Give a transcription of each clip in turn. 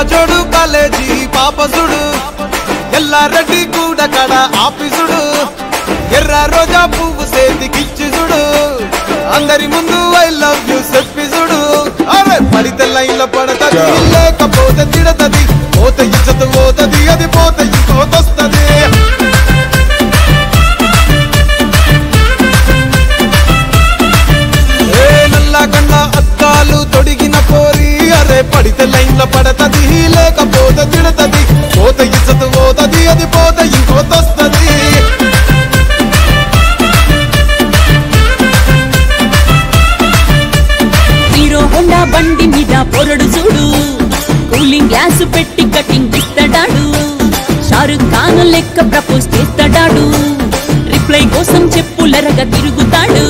జోడు కాలేజీ పాపసుడు ఎల్లారెడ్డి కూడా కడ ఆఫీసుడు ఎర్ర రోజా పువ్వు సేతికిచ్చి చూడు అందరి ముందు ఐ లవ్ యూ చెప్పిసుడు అరే పడితే లైన్ల పడతది లేకపోతే తిడతది పోత ఇచ్చత పోతది అది పోత ఇంకోతొస్తది నల్లగండ అద్దాలు తొడిగిన పోరి అరే పడితే లైన్ల పడతది లేకపోతే తిడతది పోత ఇచ్చత పోతది అది పోత ఇంకోతొస్తది హీరో హోండా బండి మీద పొరడు చూడు కూలింగ్ గ్లాస్ పెట్టి కటింగ్ ఇస్తాడాడు షారుఖ్ ఖాన్ లెక్క ప్రపోజ్ చేస్తాడాడు రిప్లై కోసం చెప్పులరగా తిరుగుతాడు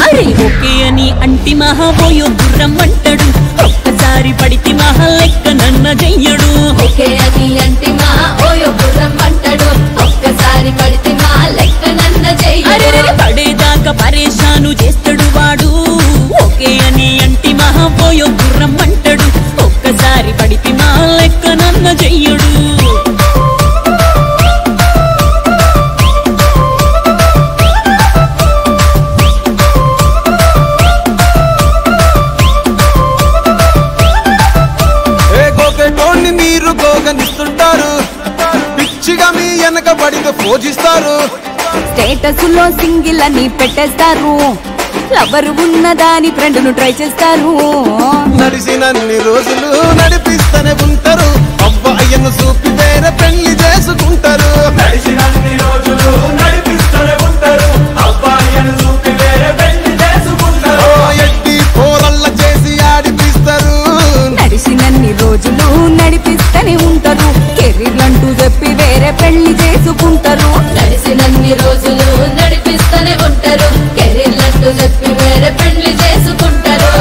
అరే ఓకే అని అంటి మహాబోయో గుర్రం అంటాడు ఒక్కసారి పడితే మహా లెక్క నన్న చెయ్యడు ఓకే అని అంటి మహాబోయో గుర్రం అంటాడు ఒక్కసారి పడితే మా లెక్క నన్న చెయ్యడు పడేదాకా పరేషాను చేస్తాడు వాడు ఓకే అని అంటి మహాబోయో గుర్రం అంటాడు ఒక్కసారి పడితే మా లెక్క నన్న చెయ్యడు మీరు గోగనిస్తుంటారు పిచ్చిగా మీ వెనక పడితే పూజిస్తారు స్టేటస్ లో సింగిల్ అని పెట్టేస్తారు లవర్ ఉన్నదాని ఫ్రెండ్ ను ట్రై చేస్తారు నడిచినన్ని రోజులు నడిపిస్తూనే ఉంటారు అవ్వయ్యను చూపి వేరే పెళ్లి చేసుకుంటారు నడిచినన్ని రోజులు నడిపిస్తూనే ఉంటారు అబ్బాయిని చూపి వేరే పెళ్లి చేసుకుంటారు ఎట్టి పోరల్ల చేసి ఆడిపిస్తారు నడిచినన్ని రోజులు నడిపిస్తూనే ఉంటారు కెరీర్ అంటూ చెప్పి వేరే పెళ్లి చేసుకుంటారు నడిచినన్ని రోజులు నడిపిస్తూనే ఉంటారు కెరీర్లంటూ చెప్పి వేరే పెళ్లి చేసుకుంటారు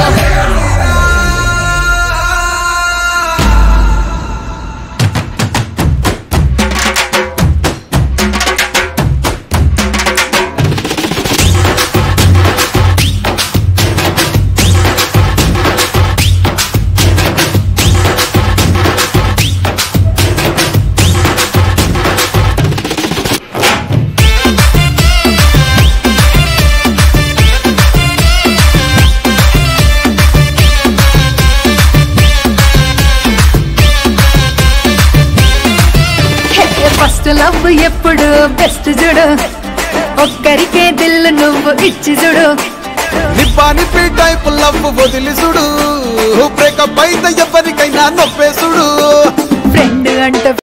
ఫస్ట్ లవ్ ఎప్పుడు బెస్ట్ చూడు ఒక్కరికే దిల్ నువ్వు ఇచ్చి చూడు నిప్పి టైప్ లవ్ వదిలి చూడు బ్రేకప్ అయితే ఎవరికైనా నొప్పేసుడు ఫ్రెండ్ అంటే